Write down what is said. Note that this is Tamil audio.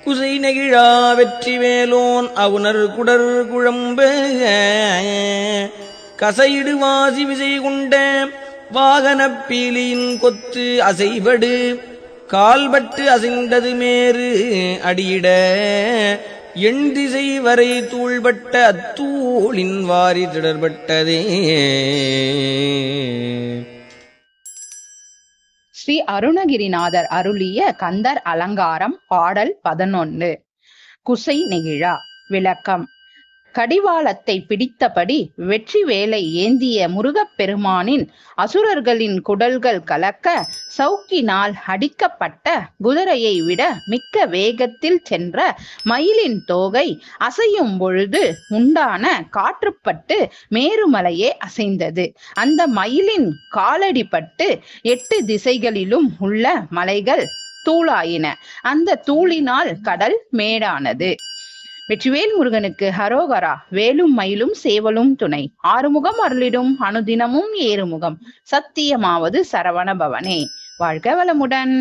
குசை நெகிழா வெற்றி வேலோன் அவுணர் குடர் குழம்ப கசையிடு வாசி விசை கொண்ட வாகனப் பீலியின் கொத்து அசைபடு கால்பட்டு அசைந்தது மேறு அடியிட எண் திசை வரை தூள்பட்ட அத்தூளின் வாரி திடர்பட்டதே. ஸ்ரீ அருணகிரிநாதர் அருளிய கந்தர் அலங்காரம் பாடல் 11. குசை நெகிழா. விளக்கம். கடிவாளத்தை பிடித்தபடி வெற்றி வேலை ஏந்திய முருகப்பெருமானின் அசுரர்களின் குடல்கள் கலக்க சவுக்கினால் அடிக்கப்பட்ட குதிரையை விட மிக்க வேகத்தில் சென்ற மயிலின் தோகை அசையும் பொழுது உண்டான காற்றுப்பட்டு மேருமலையே அசைந்தது. அந்த மயிலின் காலடிப்பட்டு 8 திசைகளிலும் உள்ள மலைகள் தூளாயின. அந்த தூளினால் கடல் மேடானது. வெற்றிவேல் முருகனுக்கு ஹரோகரா. வேலும் மயிலும் சேவலும் துணை. ஆறுமுகம் அருளிடும் அனுதினமும் ஏறுமுகம். சத்தியமாவது சரவண பவனே. வாழ்க வளமுடன்.